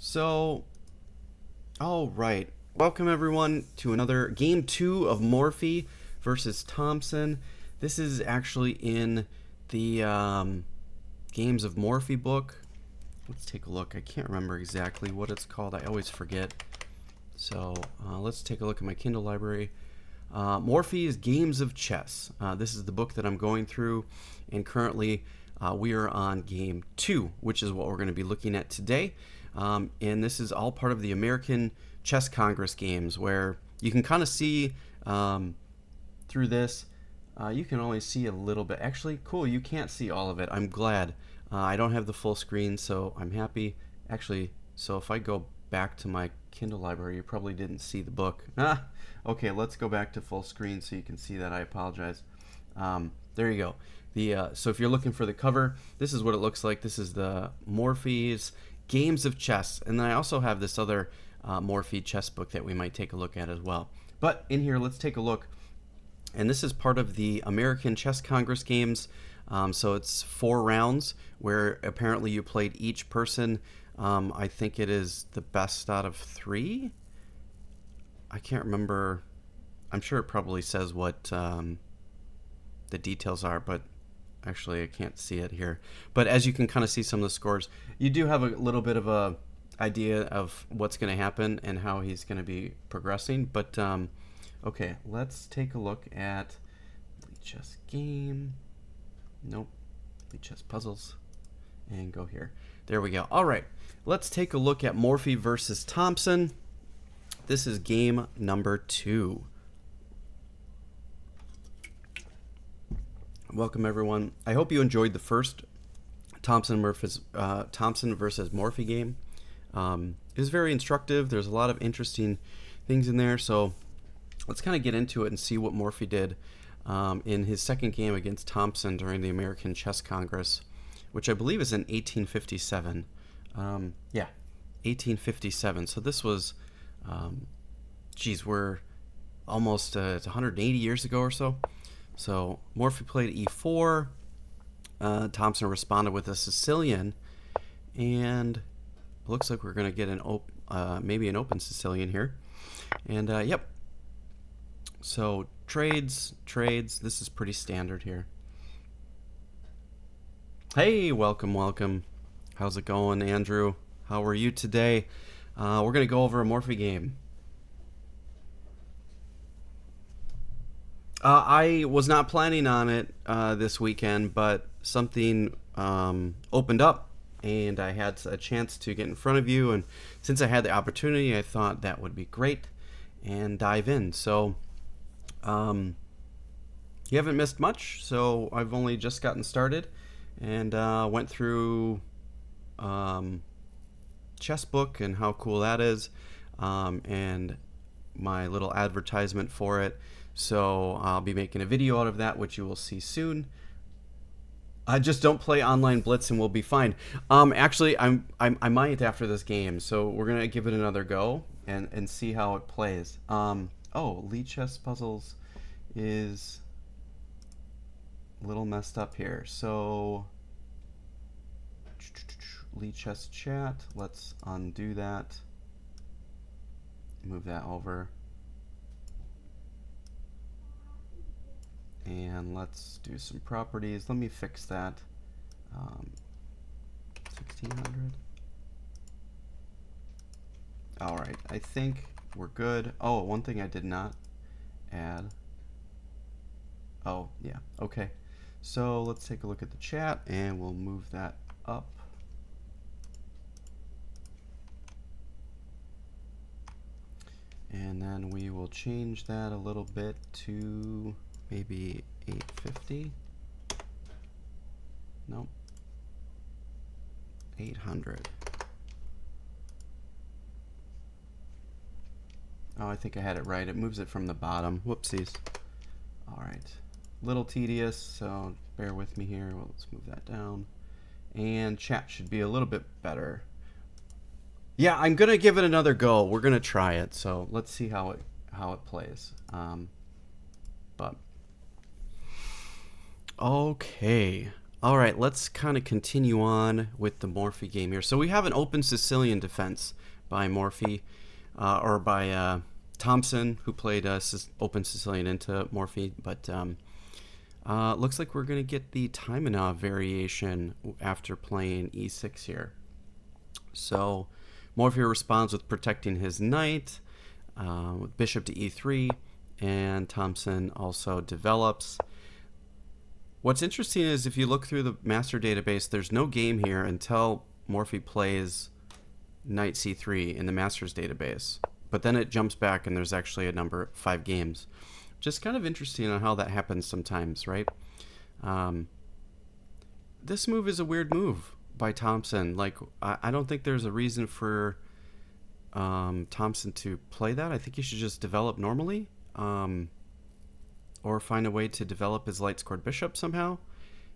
So, all right. Welcome everyone to another game 2 of Morphy versus Thompson. This is actually in the Games of Morphy book. Let's take a look. I can't remember exactly what it's called. I always forget. So let's take a look at my Kindle library. Morphy's Games of Chess. This is the book that I'm going through, and currently we are on game 2, which is what we're going to be looking at today. And this is all part of the American Chess Congress games, where you can kind of see through this. You can only see a little bit. Actually, cool, you can't see all of it. I'm glad. I don't have the full screen, so I'm happy. Actually, so if I go back to my Kindle library, you probably didn't see the book. Okay, let's go back to full screen so you can see that. I apologize. There you go. So if you're looking for the cover, this is what it looks like. This is the Morphy's Games of Chess, and then I also have this other Morphy chess book that we might take a look at as well. But in here, let's take a look. And this is part of the American Chess Congress games. So it's 4 rounds where apparently you played each person. I think it is the best out of 3. I can't remember. I'm sure it probably says what the details are, but actually I can't see it here. But as you can kind of see some of the scores, you do have a little bit of a idea of what's going to happen and how he's going to be progressing. But okay, let's take a look at Lead Chess Game. Nope. Lead Chess Puzzles. And go here. There we go. All right. Let's take a look at Morphy versus Thompson. This is game number 2. Welcome, everyone. I hope you enjoyed the first Thompson versus Morphy game. It was very instructive. There's a lot of interesting things in there. So let's kind of get into it and see what Morphy did in his second game against Thompson during the American Chess Congress, which I believe is in 1857. Yeah, 1857. So this was, we're almost 180 years ago or so. So Morphy played e4. Thompson responded with a Sicilian, and it looks like we're going to get maybe an open Sicilian here. And yep. So trades. This is pretty standard here. Hey, welcome. How's it going, Andrew? How are you today? We're going to go over a Morphy game. I was not planning on it this weekend, but something opened up, and I had a chance to get in front of you. And since I had the opportunity, I thought that would be great and dive in. So you haven't missed much. So I've only just gotten started and went through chess book and how cool that is, and my little advertisement for it. So I'll be making a video out of that, which you will see soon. I just don't play online blitz and we'll be fine. Actually, I might after this game, so we're gonna give it another go and see how it plays. Oh, Lead Chess Puzzles is a little messed up here. So Lead Chess Chat, let's undo that. Move that over. And let's do some properties. Let me fix that. 1600. All right, I think we're good. Oh, one thing I did not add. Oh, yeah, okay. So let's take a look at the chat and we'll move that up. And then we will change that a little bit to maybe 850. Nope. 800. Oh, I think I had it right. It moves it from the bottom. Whoopsies. All right. Little tedious, so bear with me here. Well, let's move that down. And chat should be a little bit better. Yeah, I'm gonna give it another go. We're gonna try it. So let's see how it plays. But okay. All right, let's kind of continue on with the Morphy game here. So we have an open Sicilian Defense by Morphy, or by Thompson, who played open Sicilian into Morphy. But looks like we're going to get the Taimanov variation after playing e6 here. So Morphy responds with protecting his knight, with bishop to e3, and Thompson also develops. What's interesting is if you look through the master database, there's no game here until Morphy plays knight c3 in the master's database. But then it jumps back and there's actually a number 5 games. Just kind of interesting on how that happens sometimes, right? This move is a weird move by Thompson. Like, I don't think there's a reason for Thompson to play that. I think he should just develop normally. Or find a way to develop his light-scored bishop somehow,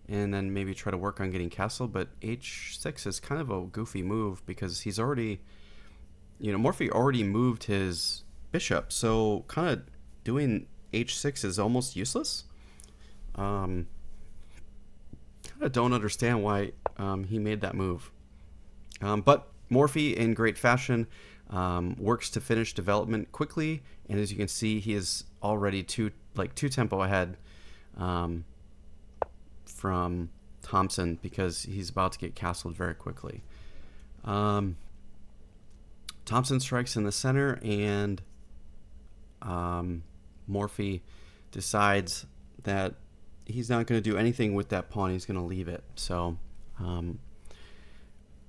and then maybe try to work on getting castle. But h6 is kind of a goofy move because he's already, Morphy already moved his bishop, so kind of doing h6 is almost useless. Kind of don't understand why he made that move. But Morphy, in great fashion, works to finish development quickly, and as you can see, he is already two tempo ahead from Thompson because he's about to get castled very quickly. Thompson strikes in the center, and Morphy decides that he's not going to do anything with that pawn. He's going to leave it. So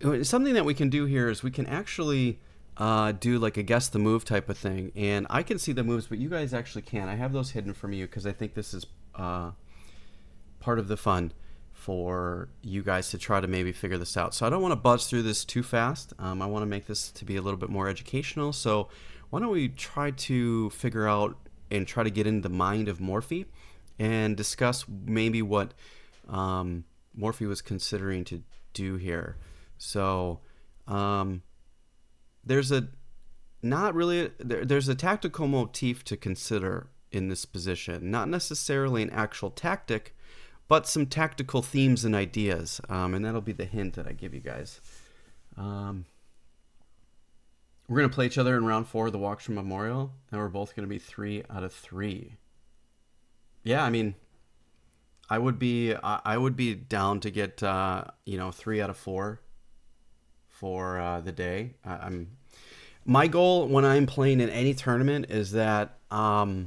something that we can do here is we can actually do like a guess the move type of thing, and I can see the moves, but you guys actually can't. I have those hidden from you because I think this is part of the fun for you guys to try to maybe figure this out. So I don't want to buzz through this too fast. I want to make this to be a little bit more educational. So why don't we try to figure out and try to get into the mind of Morphy and discuss maybe what Morphy was considering to do here. So there's a tactical motif to consider in this position. Not necessarily an actual tactic, but some tactical themes and ideas. And that'll be the hint that I give you guys. We're going to play each other in round 4 of the Walkstrom Memorial, and we're both going to be 3 out of 3. Yeah, I mean, I would be down to get 3 out of 4 for the day. My goal when I'm playing in any tournament is that I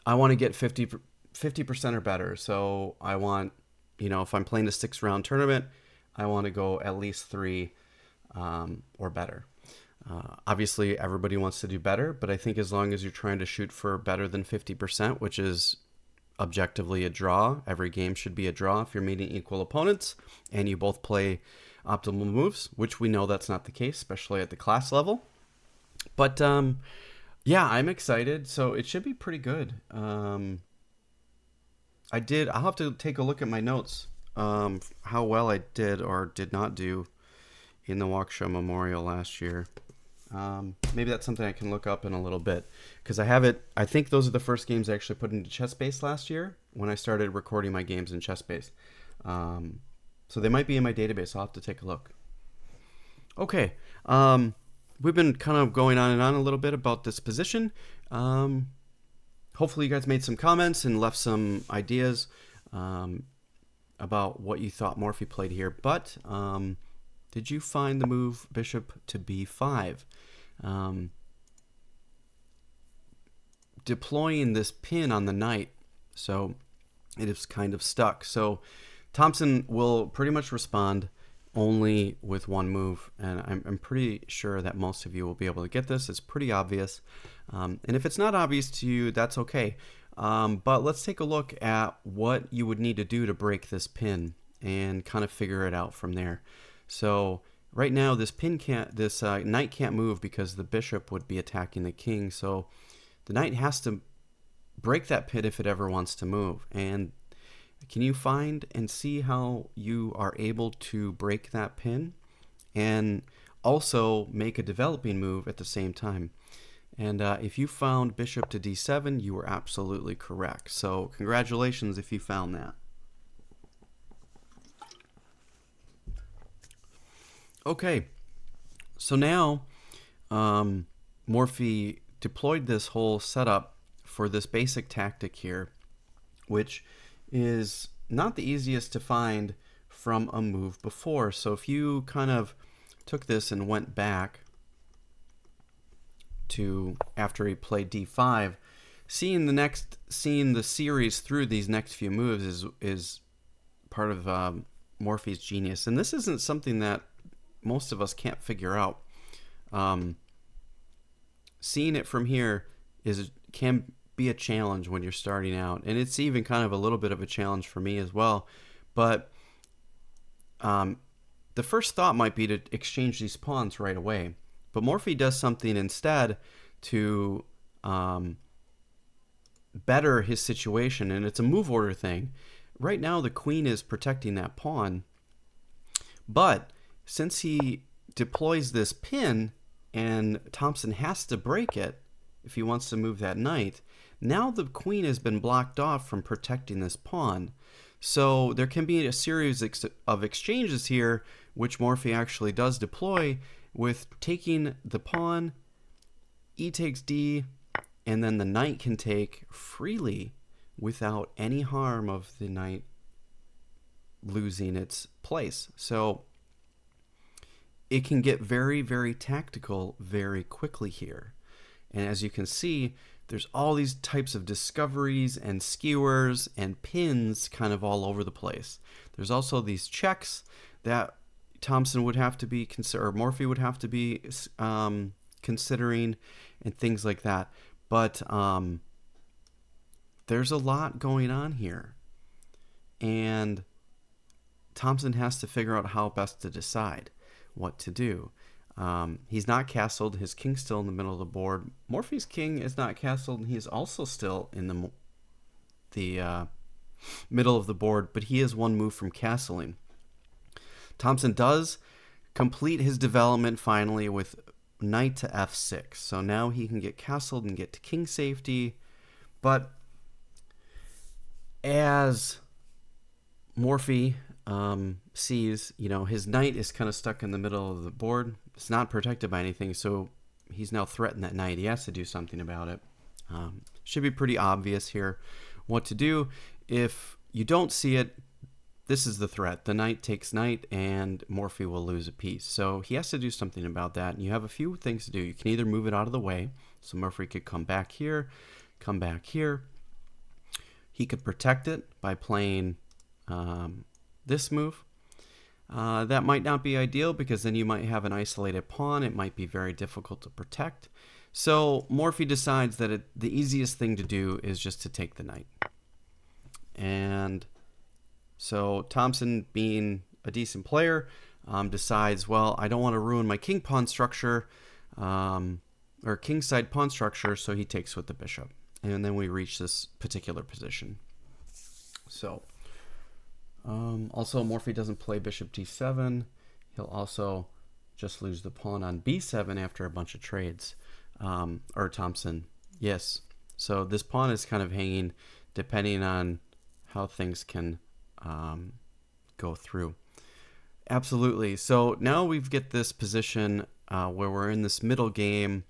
want to get 50% or better. So I want, if I'm playing a 6-round tournament, I want to go at least 3 or better. Obviously, everybody wants to do better, but I think as long as you're trying to shoot for better than 50%, which is objectively a draw, every game should be a draw if you're meeting equal opponents and you both play optimal moves, which we know that's not the case, especially at the class level. But yeah, I'm excited, so it should be pretty good. I'll have to take a look at my notes, how well I did or did not do in the Waukesha Memorial last year. Maybe that's something I can look up in a little bit, because I think those are the first games I actually put into ChessBase last year when I started recording my games in ChessBase. So they might be in my database. I'll have to take a look. Okay. We've been kind of going on and on a little bit about this position. Hopefully you guys made some comments and left some ideas about what you thought Morphy played here. But did you find the move bishop to b5? Deploying this pin on the knight, so it is kind of stuck. So Thompson will pretty much respond only with one move, and I'm pretty sure that most of you will be able to get this. It's pretty obvious, and if it's not obvious to you, that's okay. But let's take a look at what you would need to do to break this pin and kind of figure it out from there. So right now this knight can't move because the bishop would be attacking the king, so the knight has to break that pin if it ever wants to move. And can you find and see how you are able to break that pin and also make a developing move at the same time? And if you found bishop to d7, you were absolutely correct. So congratulations if you found that. Okay, so now Morphy deployed this whole setup for this basic tactic here, which is not the easiest to find from a move before. So if you kind of took this and went back to after he played d5, seeing the series through these next few moves is part of Morphy's genius, and this isn't something that most of us can't figure out. Seeing it from here can be a challenge when you're starting out, and it's even kind of a little bit of a challenge for me as well. But the first thought might be to exchange these pawns right away, but Morphy does something instead to better his situation, and it's a move order thing. Right now the queen is protecting that pawn, but since he deploys this pin and Thompson has to break it if he wants to move that knight, now the queen has been blocked off from protecting this pawn. So there can be a series of exchanges here, which Morphy actually does deploy, with taking the pawn, e takes d, and then the knight can take freely without any harm of the knight losing its place. So it can get very, very tactical very quickly here. And as you can see, there's all these types of discoveries and skewers and pins kind of all over the place. There's also these checks that Thompson would have to be or Morphy would have to be considering, and things like that. But there's a lot going on here, and Thompson has to figure out how best to decide what to do. He's not castled. His king's still in the middle of the board. Morphy's king is not castled, and he is also still in the middle of the board, but he is one move from castling. Thompson does complete his development finally with knight to f6. So now he can get castled and get to king safety. But as Morphy sees, his knight is kind of stuck in the middle of the board. It's not protected by anything, so he's now threatened that knight. He has to do something about it. Should be pretty obvious here what to do. If you don't see it, this is the threat. The knight takes knight, and Morphy will lose a piece. So he has to do something about that, and you have a few things to do. You can either move it out of the way, so Morphy could come back here, come back here. He could protect it by playing this move. That might not be ideal, because then you might have an isolated pawn. It might be very difficult to protect. So Morphy decides that the easiest thing to do is just to take the knight. And so Thompson, being a decent player, decides, well, I don't want to ruin my king pawn structure, or kingside pawn structure, so he takes with the bishop. And then we reach this particular position. So also Morphy doesn't play bishop d7. He'll also just lose the pawn on b7 after a bunch of trades. Or Thompson, yes. So this pawn is kind of hanging depending on how things can go through. Absolutely. So now we get this position where we're in this middle game.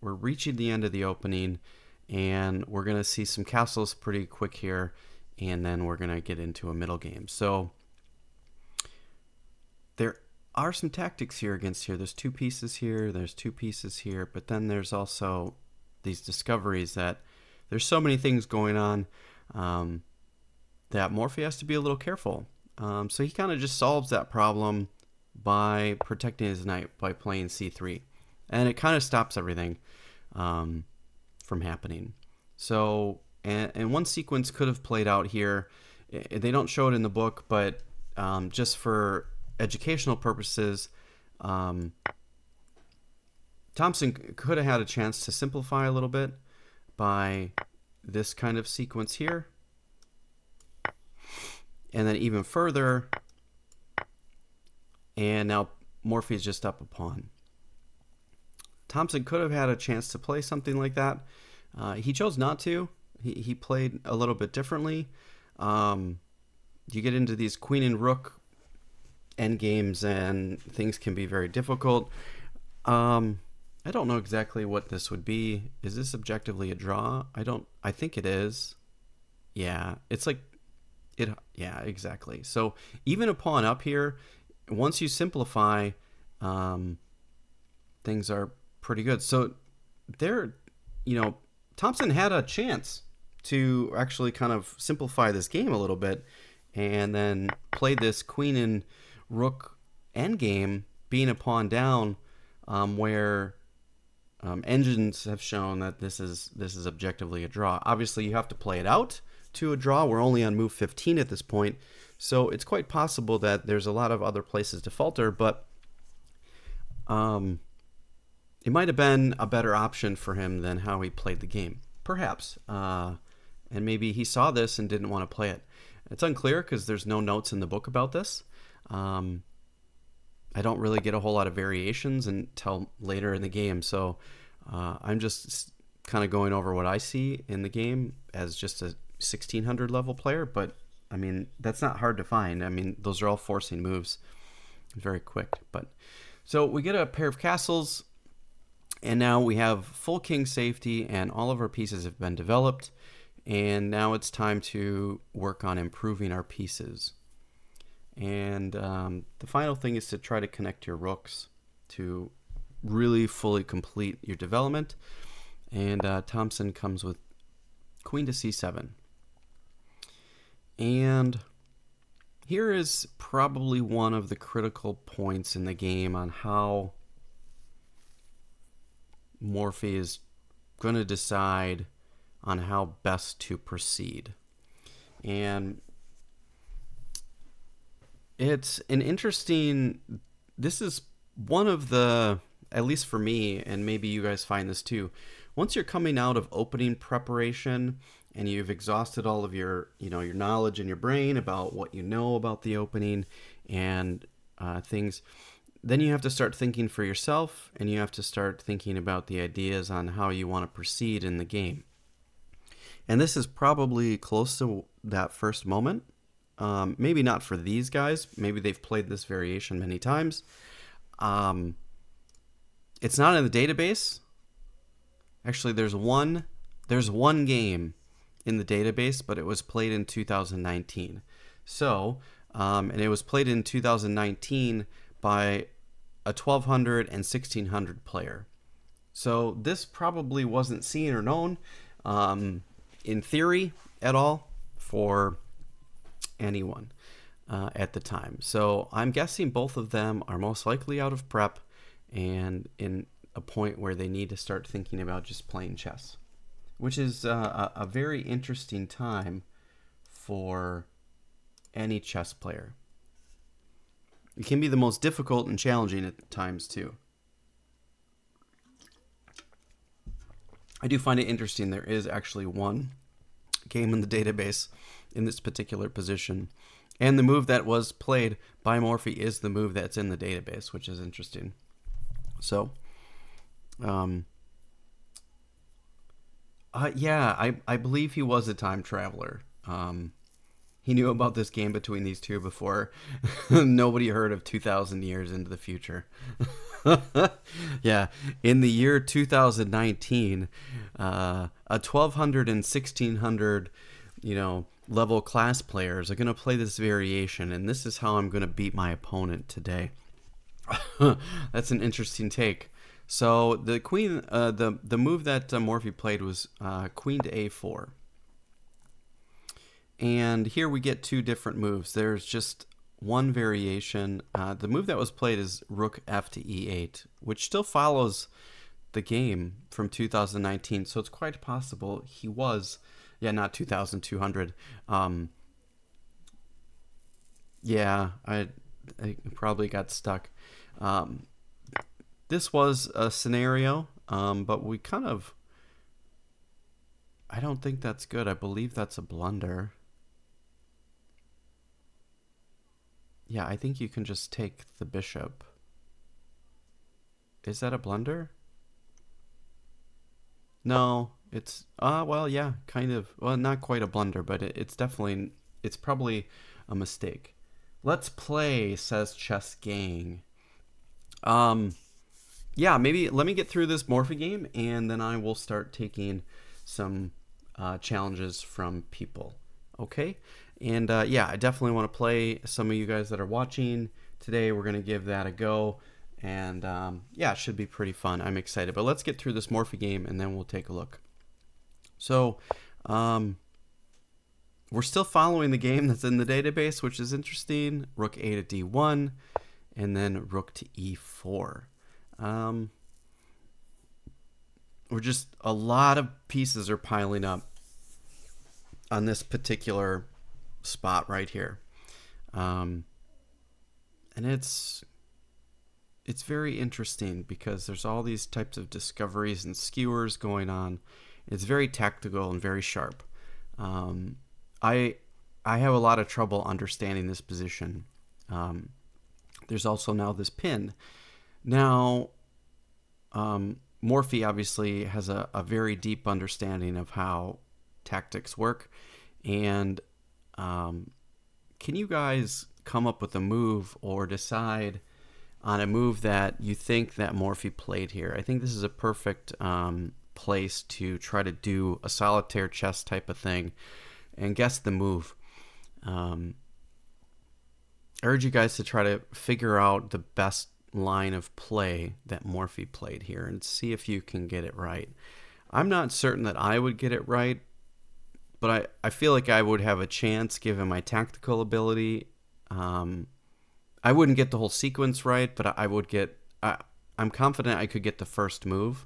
We're reaching the end of the opening, and we're going to see some castles pretty quick here, and then we're going to get into a middle game. So there are some tactics here against here. There's two pieces here, there's two pieces here, but then there's also these discoveries that there's so many things going on that Morphy has to be a little careful. So he kind of just solves that problem by protecting his knight by playing c3. And it kind of stops everything from happening. So, and one sequence could have played out here. They don't show it in the book, but just for educational purposes, Thompson could have had a chance to simplify a little bit by this kind of sequence here. And then even further, and now Morphy is just up a pawn. Thompson could have had a chance to play something like that. He chose not to. He played a little bit differently. You get into these queen and rook endgames and things can be very difficult. I don't know exactly what this would be. Is this objectively a draw? I think it is. Yeah, it's like it. Yeah, exactly. So even a pawn up here, once you simplify, um, things are pretty good. So there, Thompson had a chance to actually kind of simplify this game a little bit, and then play this queen and rook endgame, being a pawn down, where engines have shown that this is objectively a draw. Obviously, you have to play it out to a draw. We're only on move 15 at this point, so it's quite possible that there's a lot of other places to falter, but it might have been a better option for him than how he played the game, perhaps. And maybe he saw this and didn't want to play it. It's unclear because there's no notes in the book about this. I don't really get a whole lot of variations until later in the game, so I'm just kind of going over what I see in the game as just a 1600 level player, but I mean, that's not hard to find. I mean, those are all forcing moves, very quick. But so we get a pair of castles, and now we have full king safety, and all of our pieces have been developed, and now it's time to work on improving our pieces. And the final thing is to try to connect your rooks to really fully complete your development. And Thompson comes with queen to c7. And here is probably one of the critical points in the game on how Morphy is going to decide on how best to proceed. And it's an interesting, this is one of the, at least for me, and maybe you guys find this too, once you're coming out of opening preparation and you've exhausted all of your, your knowledge in your brain about what you know about the opening and things, then you have to start thinking for yourself, and you have to start thinking about the ideas on how you want to proceed in the game. And this is probably close to that first moment. Maybe not for these guys. Maybe they've played this variation many times. It's not in the database. Actually, there's one game in the database, but it was played in 2019. So, and it was played in 2019 by a 1200 and 1600 player. So this probably wasn't seen or known in theory at all for anyone at the time. So I'm guessing both of them are most likely out of prep and in a point where they need to start thinking about just playing chess, which is a very interesting time for any chess player. It can be the most difficult and challenging at times too. I do find it interesting there is actually one game in the database in this particular position, and the move that was played by Morphy is the move that's in the database, which is interesting. So yeah, I believe he was a time traveler. He knew about this game between these two before nobody heard of 2,000 years into the future. Yeah, in the year 2019, a 1200 and 1600, level class players are going to play this variation, and this is how I'm going to beat my opponent today. That's an interesting take. So the queen, the move that Morphy played was queen to a4. And here we get two different moves. There's just one variation. The move that was played is rook f to e8, which still follows the game from 2019. So it's quite possible he was, not 2,200. Yeah, I probably got stuck. This was a scenario, but we kind of, I don't think that's good. I believe that's a blunder. Yeah, I think you can just take the bishop. Is that a blunder? No, it's, well, yeah, kind of. Well, not quite a blunder, but it's definitely, it's probably a mistake. Let's play, says Chess Gang. Yeah, maybe let me get through this Morphy game, and then I will start taking some challenges from people. Okay? And yeah, I definitely want to play. Some of you guys that are watching today, we're going to give that a go. And yeah, it should be pretty fun. I'm excited. But let's get through this Morphy game, and then we'll take a look. So, we're still following the game that's in the database, which is interesting. Rook A to D1, and then Rook to E4. We're just, a lot of pieces are piling up on this particular spot right here. And it's very interesting because there's all these types of discoveries and skewers going on. It's very tactical and very sharp. I have a lot of trouble understanding this position. There's also now this pin. Now, Morphy obviously has a very deep understanding of how tactics work. And can you guys come up with a move or decide on a move that you think that Morphy played here? I think this is a perfect place to try to do a solitaire chess type of thing and guess the move. I urge you guys to try to figure out the best line of play that Morphy played here and see if you can get it right. I'm not certain that I would get it right, but I feel like I would have a chance given my tactical ability. I wouldn't get the whole sequence right, but I would get... I'm confident I could get the first move.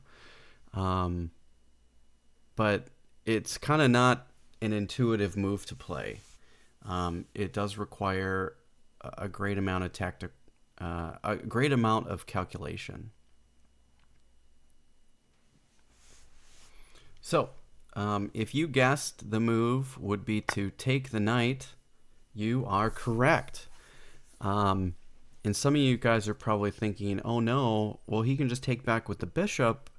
But it's kind of not an intuitive move to play. It does require a great amount of a great amount of calculation. So, if you guessed the move would be to take the knight, you are correct. And some of you guys are probably thinking, oh no, well he can just take back with the bishop,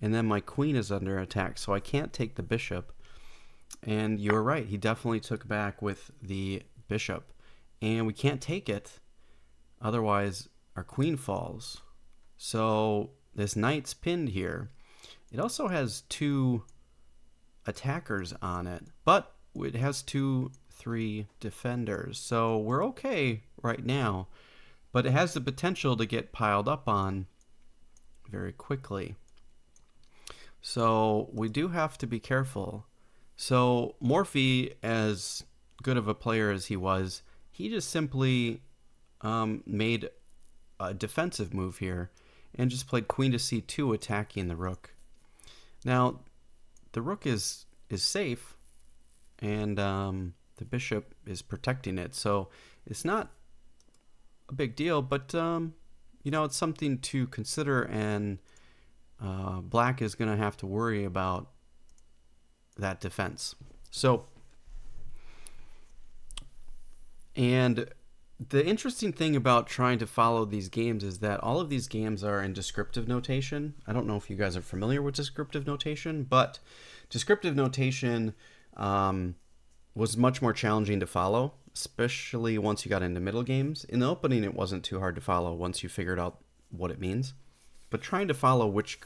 and then my queen is under attack, so I can't take the bishop. And you're right, he definitely took back with the bishop. And we can't take it, otherwise our queen falls. So this knight's pinned here. It also has two attackers on it, but it has 2-3 defenders. So we're okay right now, but it has the potential to get piled up on very quickly. So we do have to be careful. So Morphy, as good of a player as he was, he just simply made a defensive move here and just played queen to c2, attacking the rook. Now, the rook is safe, and the bishop is protecting it, so it's not a big deal, but you know, it's something to consider, and black is going to have to worry about that defense. So, and the interesting thing about trying to follow these games is that all of these games are in descriptive notation. I don't know if you guys are familiar with descriptive notation, but descriptive notation was much more challenging to follow, especially once you got into middle games. In the opening, it wasn't too hard to follow once you figured out what it means. But trying to follow which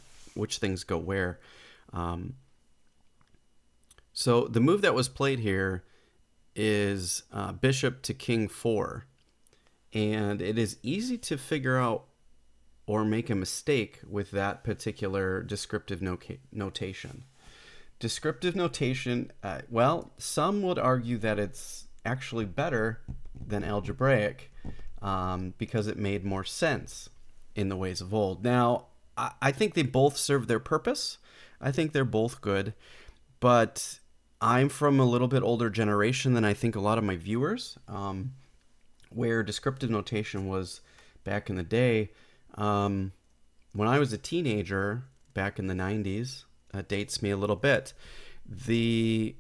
things go where. So the move that was played here is bishop to king 4. And it is easy to figure out or make a mistake with that particular descriptive notation. Descriptive notation, well, some would argue that it's actually better than algebraic because it made more sense in the ways of old. Now, I think they both serve their purpose. I think they're both good, but I'm from a little bit older generation than I think a lot of my viewers, where descriptive notation was back in the day. When I was a teenager back in the 90s, dates me a little bit. The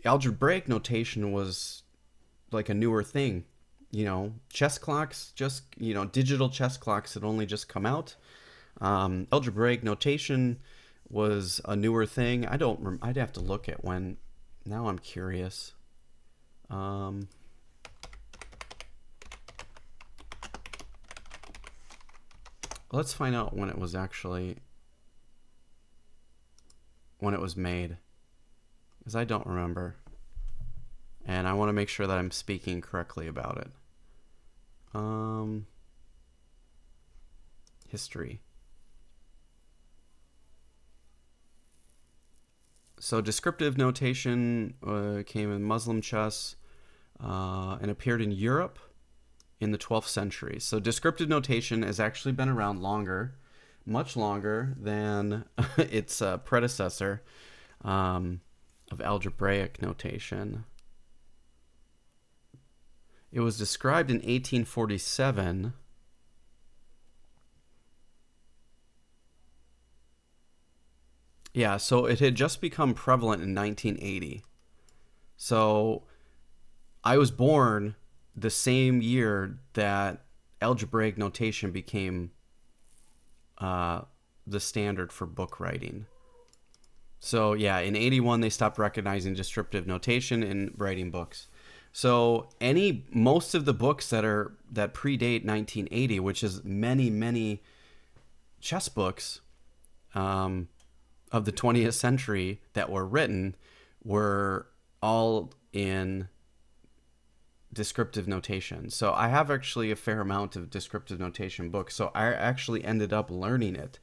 algebraic notation was like a newer thing. You know, chess clocks, just, you know, digital chess clocks had only just come out. Algebraic notation was a newer thing. I'd have to look at when. Now I'm curious. let's find out when it was made, because I don't remember. And I want to make sure that I'm speaking correctly about it. History. So descriptive notation came in Muslim chess and appeared in Europe in the 12th century. So descriptive notation has actually been around longer, much longer than its predecessor of algebraic notation. It was described in 1847. Yeah, so it had just become prevalent in 1980. So I was born the same year that algebraic notation became the standard for book writing. So yeah, in 81 they stopped recognizing descriptive notation in writing books. So most of the books that predate 1980, which is many chess books of the 20th century that were written, were all in descriptive notation. So I have actually a fair amount of descriptive notation books. So I actually ended up learning it.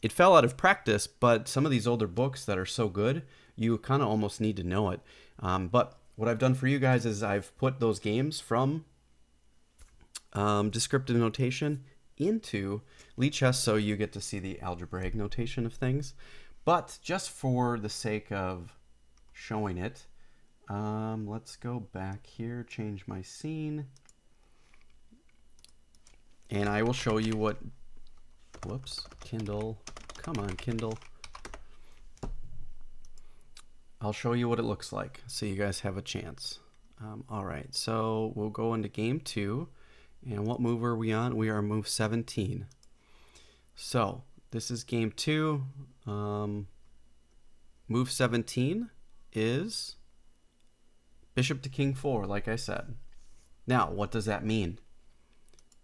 It fell out of practice, but some of these older books that are so good, you kind of almost need to know it. But what I've done for you guys is I've put those games from descriptive notation into Lichess, so you get to see the algebraic notation of things. But just for the sake of showing it, let's go back here, change my scene, and I will show you what, whoops, Kindle, come on, Kindle. I'll show you what it looks like so you guys have a chance. All right, so we'll go into game 2. And what move are we on? We are move 17. So this is game 2. Move 17 is bishop to king 4, like I said. Now, what does that mean?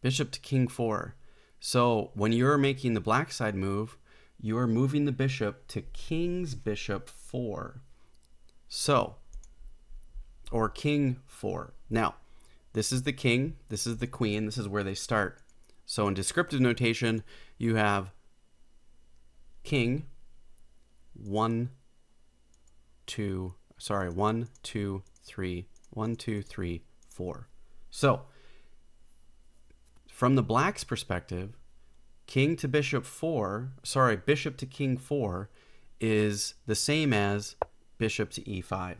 Bishop to king 4. So when you're making the black side move, you're moving the bishop to king's bishop 4. So, or king 4. Now, this is the king, this is the queen, this is where they start. So in descriptive notation, you have king, 1, 2, 3, 1, 2, 3, 4. So, from the black's perspective, king to bishop 4, bishop to king 4 is the same as bishop to e5.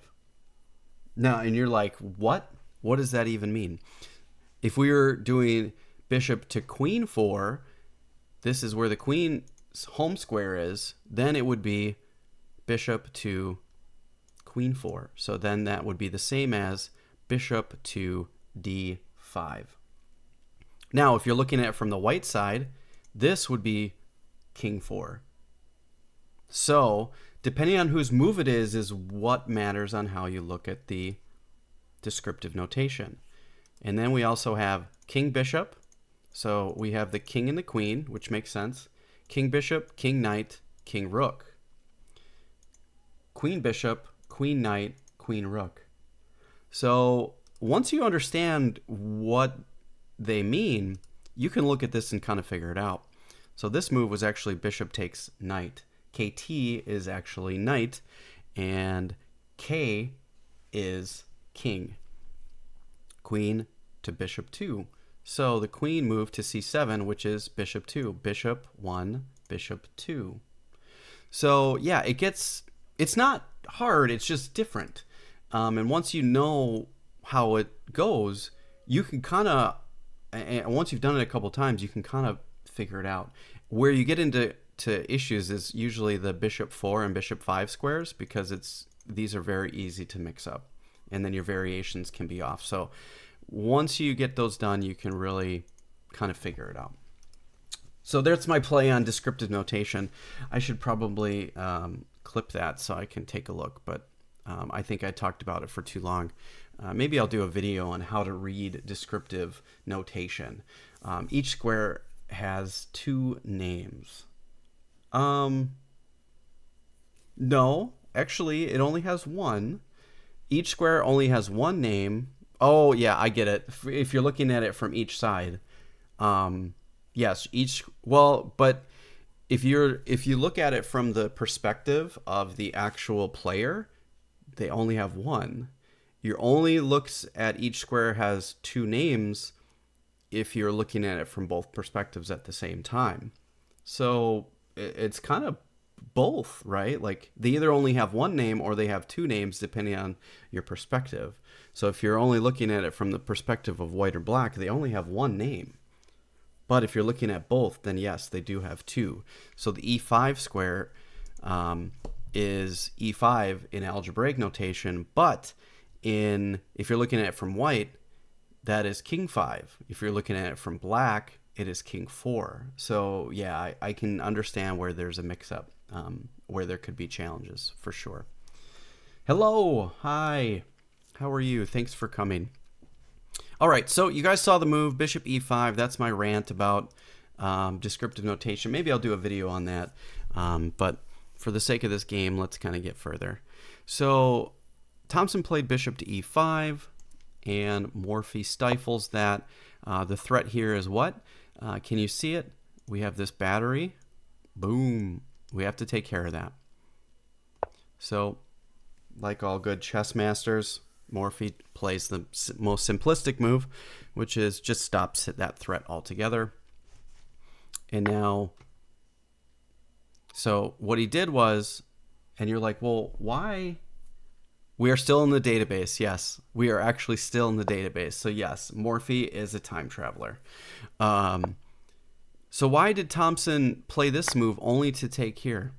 Now, and you're like, what? What does that even mean? If we were doing bishop to queen 4, this is where the queen's home square is, then it would be bishop to queen 4. So then that would be the same as bishop to d5. Now, if you're looking at it from the white side, this would be king 4. So, depending on whose move it is what matters on how you look at the descriptive notation. And then we also have king bishop. So we have the king and the queen, which makes sense. King bishop, king knight, king rook. Queen bishop, queen knight, queen rook. So once you understand what they mean, you can look at this and kind of figure it out. So this move was actually bishop takes knight. KT is actually knight, and K is king. Queen to bishop 2. So the queen moved to c7, which is bishop 2. Bishop 1, bishop 2. So yeah, it's not hard, it's just different. And once you know how it goes, you can kind of, and once you've done it a couple times, you can kind of figure it out. Where you get into issues is usually the bishop 4 and bishop 5 squares, because these are very easy to mix up, and then your variations can be off. So once you get those done, you can really kind of figure it out. So that's my play on descriptive notation. I should probably clip that so I can take a look, but I think I talked about it for too long. Maybe I'll do a video on how to read descriptive notation. Each square has two names. No, actually, it only has one. Each square only has one name. Oh, yeah, I get it. If you're looking at it from each side, yes, but if you look at it from the perspective of the actual player, they only have one. Your only looks at each square has two names if you're looking at it from both perspectives at the same time. So it's kind of both, right? Like they either only have one name or they have two names depending on your perspective. So if you're only looking at it from the perspective of white or black, they only have one name. But if you're looking at both, then yes, they do have two. So the E5 square is E5 in algebraic notation, but if you're looking at it from white, that is King 5. If you're looking at it from black, it is King 4. So yeah, I can understand where there's a mix-up, where there could be challenges for sure. Hello, hi, how are you? Thanks for coming. All right, so you guys saw the move, Bishop E5. That's my rant about descriptive notation. Maybe I'll do a video on that, but for the sake of this game, let's kind of get further. So Thompson played Bishop to E5, and Morphy stifles that. The threat here is what? Can you see it? We have this battery. Boom. We have to take care of that. So, like all good chess masters, Morphy plays the most simplistic move, which is just stops that threat altogether. And now, so what he did was, and you're like, well, why? We are still in the database. Yes, we are actually still in the database. So yes, Morphy is a time traveler. So why did Thompson play this move only to take here?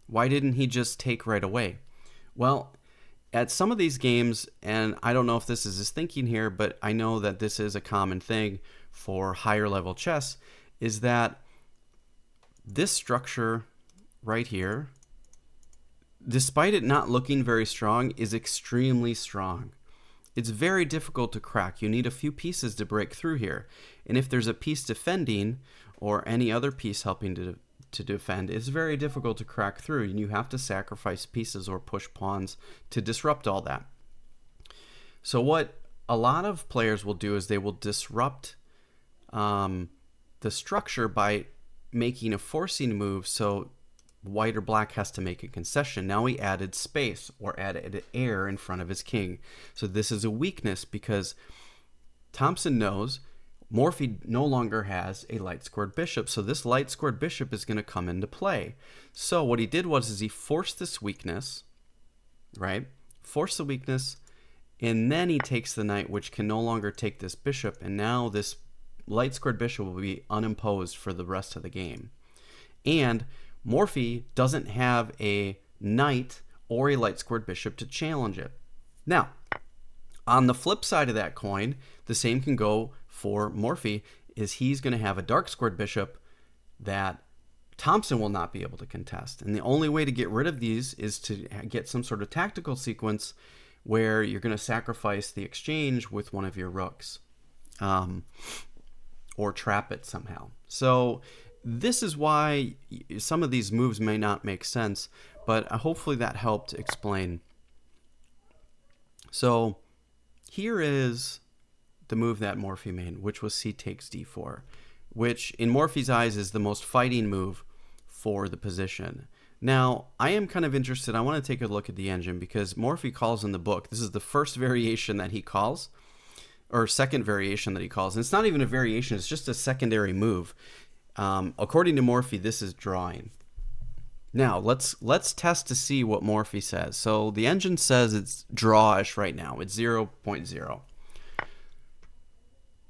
Why didn't he just take right away? Well, at some of these games, and I don't know if this is his thinking here, but I know that this is a common thing for higher level chess, is that this structure right here, despite it not looking very strong, is extremely strong. It's very difficult to crack. You need a few pieces to break through here. And if there's a piece defending or any other piece helping to defend, it's very difficult to crack through. And you have to sacrifice pieces or push pawns to disrupt all that. So what a lot of players will do is they will disrupt the structure by making a forcing move, so white or black has to make a concession. Now he added space or added air in front of his king. So this is a weakness because Thompson knows Morphy no longer has a light squared bishop. So this light squared bishop is going to come into play. So what he did was he forced this weakness, right? Forced the weakness, and then he takes the knight, which can no longer take this bishop. And now this light squared bishop will be unimposed for the rest of the game. And Morphy doesn't have a knight or a light squared bishop to challenge it. Now, on the flip side of that coin, the same can go for Morphy, is he's going to have a dark squared bishop that Thompson will not be able to contest. And the only way to get rid of these is to get some sort of tactical sequence where you're going to sacrifice the exchange with one of your rooks, or trap it somehow. So this is why some of these moves may not make sense, but hopefully that helped explain. So here is the move that Morphy made, which was c takes d4, which in Morphy's eyes is the most fighting move for the position. Now, I am kind of interested. I want to take a look at the engine because Morphy calls in the book. This is the first variation that he calls, or second variation that he calls. And it's not even a variation. It's just a secondary move. According to Morphy, this is drawing. Now, let's test to see what Morphy says. So the engine says it's drawish right now. It's 0.0.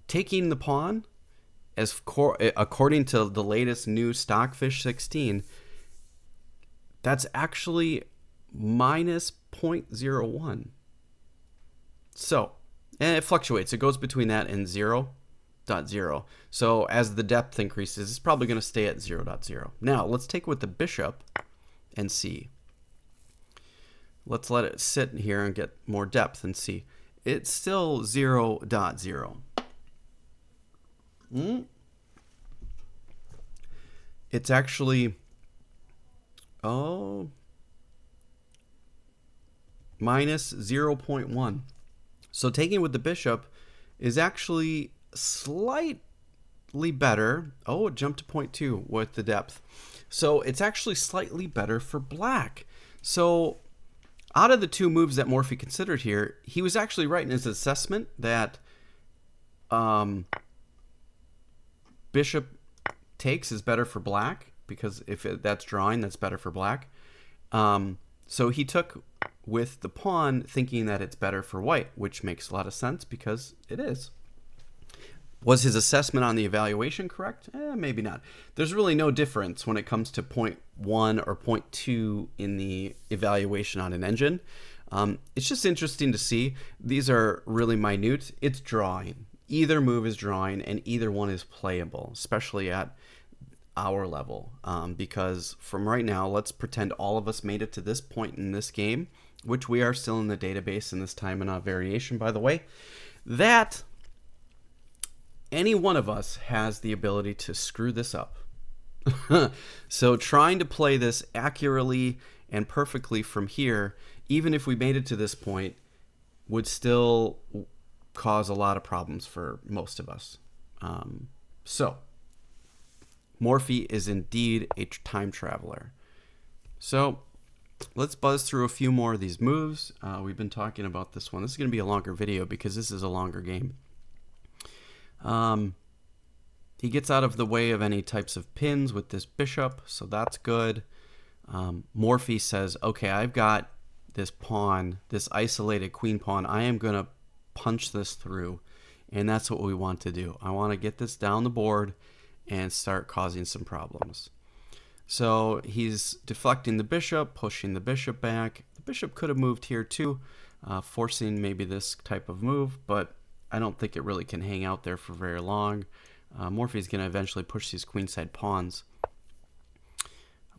Taking the pawn, according to the latest new Stockfish 16, that's actually minus 0.01. So, and it fluctuates. It goes between that and 0.0. So as the depth increases, it's probably going to stay at 0.0. Now, let's take with the bishop and see. Let's let it sit here and get more depth and see. It's still 0.0. it's actually, oh, minus 0.1. So taking with the bishop is actually slightly better. Oh, it jumped to 0.2 with the depth. So it's actually slightly better for black. So out of the two moves that Morphy considered here, he was actually right in his assessment that bishop takes is better for black, because if that's drawing, that's better for black. So he took with the pawn thinking that it's better for white, which makes a lot of sense because it is. Was his assessment on the evaluation correct? Maybe not. There's really no difference when it comes to 0.1 or 0.2 in the evaluation on an engine. It's just interesting to see. These are really minute. It's drawing. Either move is drawing, and either one is playable, especially at our level. Because from right now, let's pretend all of us made it to this point in this game, which we are still in the database in this time and variation, by the way, that any one of us has the ability to screw this up. So trying to play this accurately and perfectly from here, even if we made it to this point, would still cause a lot of problems for most of us. So Morphy is indeed a time traveler. So let's buzz through a few more of these moves. We've been talking about this one. This is going to be a longer video because this is a longer game. He gets out of the way of any types of pins with this bishop, so that's good. Morphy says, okay, I've got this pawn, this isolated queen pawn. I am going to punch this through, and that's what we want to do. I want to get this down the board and start causing some problems. So he's deflecting the bishop, pushing the bishop back. The bishop could have moved here too, forcing maybe this type of move, but I don't think it really can hang out there for very long. Morphy's going to eventually push these queenside pawns.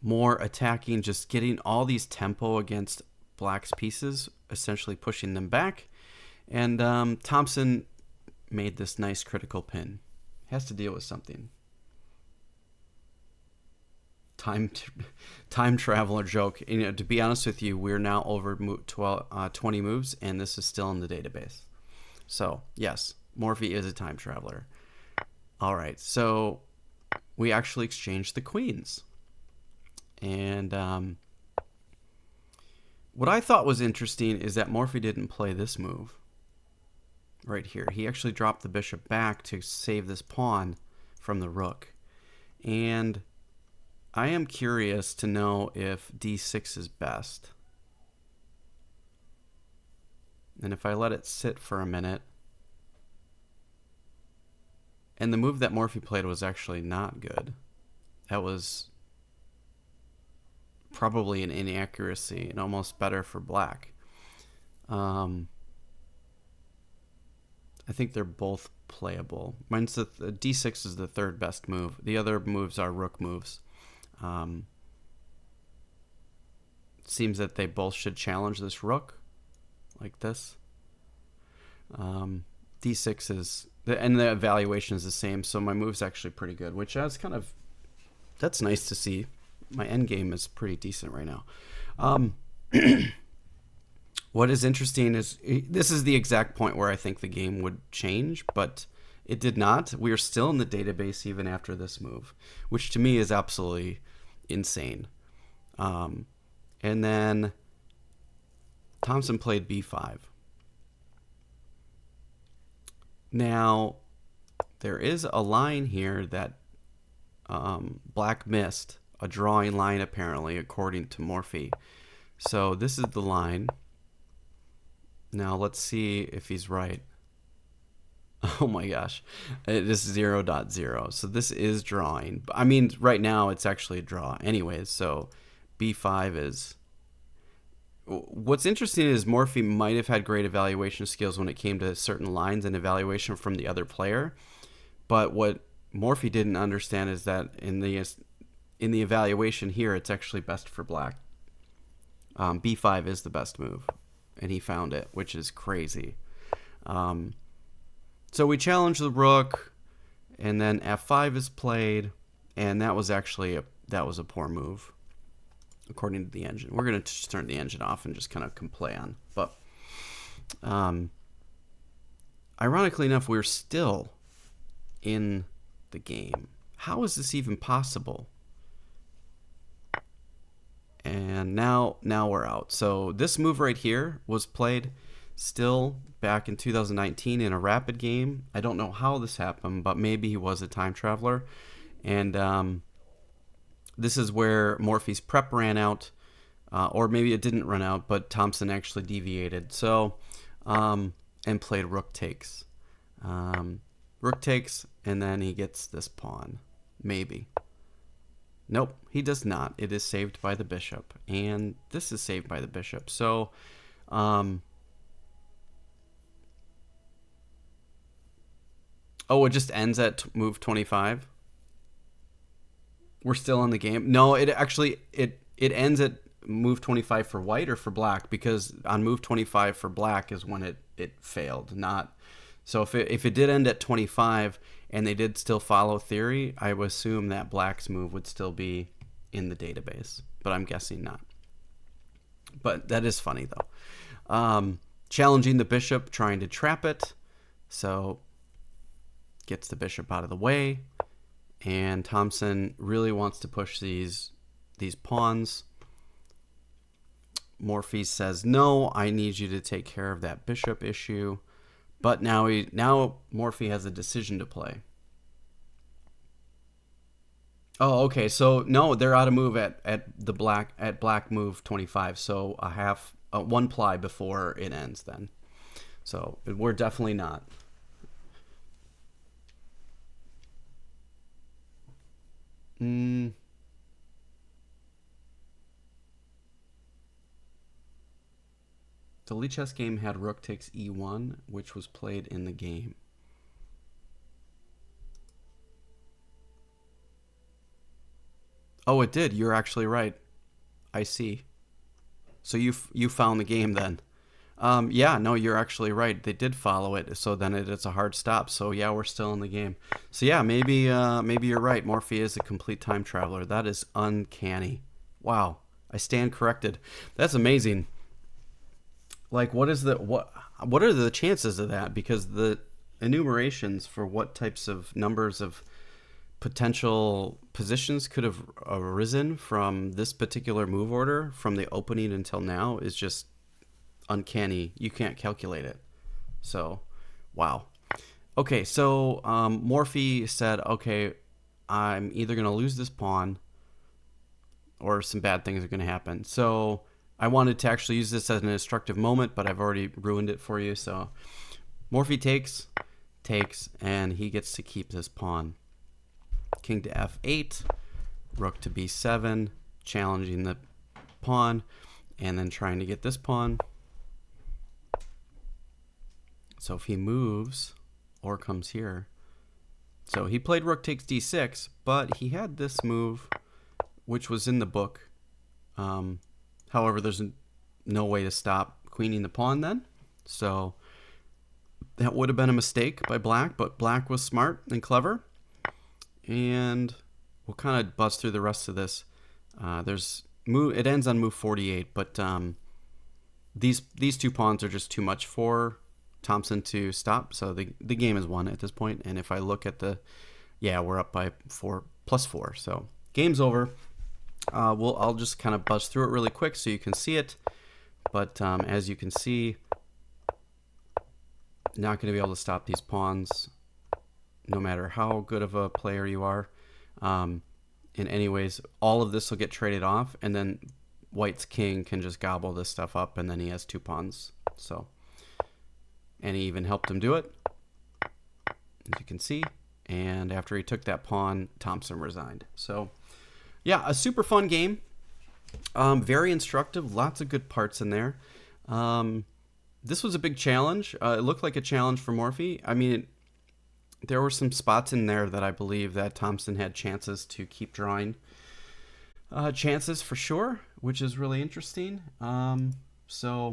More attacking, just getting all these tempo against black's pieces, essentially pushing them back. And Thompson made this nice critical pin. Has to deal with something. Time traveler joke. You know, to be honest with you, we're now over 20 moves, and this is still in the database. So, yes, Morphy is a time traveler. All right, so we actually exchanged the queens. And what I thought was interesting is that Morphy didn't play this move right here. He actually dropped the bishop back to save this pawn from the rook. And I am curious to know if d6 is best. And if I let it sit for a minute, and the move that Morphy played was actually not good. That was probably an inaccuracy and almost better for black. I think they're both playable. Mine's the d6 is the third best move. The other moves are rook moves. Seems that they both should challenge this rook like this. D6 is, and the evaluation is the same, so my move's actually pretty good, which is kind of, that's nice to see. My endgame is pretty decent right now. What is interesting is this is the exact point where I think the game would change, but it did not. We are still in the database even after this move, which to me is absolutely insane. And then Thompson played b5. Now, there is a line here that black missed, a drawing line apparently, according to Morphy. So this is the line. Now let's see if he's right. Oh my gosh, it is 0.0. So this is drawing. I mean, right now it's actually a draw anyways, so b5 is... What's interesting is Morphy might have had great evaluation skills when it came to certain lines and evaluation from the other player, but what Morphy didn't understand is that in the evaluation here, it's actually best for black. b5 is the best move, and he found it, which is crazy. So we challenge the rook, and then f5 is played, and that was actually a poor move, according to the engine. We're going to just turn the engine off and just kind of play on. But ironically enough, we're still in the game. How is this even possible? And now we're out. So this move right here was played still back in 2019 in a rapid game. I don't know how this happened, but maybe he was a time traveler. And this is where Morphy's prep ran out, or maybe it didn't run out, but Thompson actually deviated. So, and played rook takes. Rook takes, and then he gets this pawn. Maybe. Nope, he does not. It is saved by the bishop, and this is saved by the bishop. So, oh, it just ends at move 25. We're still in the game. No, it actually it ends at move 25 for white or for black, because on move 25 for black is when it failed. Not so if it did end at 25 and they did still follow theory, I would assume that black's move would still be in the database, but I'm guessing not. But that is funny though. Challenging the bishop, trying to trap it. So gets the bishop out of the way, and Thompson really wants to push these pawns. Morphy says, no, I need you to take care of that bishop issue. But now Morphy has a decision to play. Oh, okay. So no, they're out of move at black move 25. So one ply before it ends then. So we're definitely not. The lead chess game had rook takes e1, which was played in the game. Oh, it did. You're actually right. I see. So you found the game then. Yeah, no, you're actually right. They did follow it, so then it's a hard stop. So yeah, we're still in the game. So yeah, maybe you're right. Morphy is a complete time traveler. That is uncanny. Wow, I stand corrected. That's amazing. Like, what are the chances of that? Because the enumerations for what types of numbers of potential positions could have arisen from this particular move order from the opening until now is just uncanny. You can't calculate it. So, wow. Okay, so Morphy said, okay, I'm either going to lose this pawn or some bad things are going to happen. So I wanted to actually use this as an instructive moment, but I've already ruined it for you. So Morphy takes, and he gets to keep this pawn. King to f8, rook to b7, challenging the pawn, and then trying to get this pawn. So if he moves or comes here, so he played rook takes d6, but he had this move, which was in the book. However, there's no way to stop queening the pawn then. So that would have been a mistake by black, but black was smart and clever. And we'll kind of buzz through the rest of this. It ends on move 48, but these two pawns are just too much for Thompson to stop. So the game is won at this point. And if I look at we're up by +4. So game's over. I'll just kind of buzz through it really quick so you can see it. But as you can see, not going to be able to stop these pawns, no matter how good of a player you are. In any ways, all of this will get traded off, and then White's king can just gobble this stuff up, and then he has two pawns. So, and he even helped him do it, as you can see. And after he took that pawn, Thompson resigned. So, yeah, a super fun game. Very instructive. Lots of good parts in there. This was a big challenge. It looked like a challenge for Morphy. I mean, there were some spots in there that I believe that Thompson had chances to keep drawing chances for sure, which is really interesting. So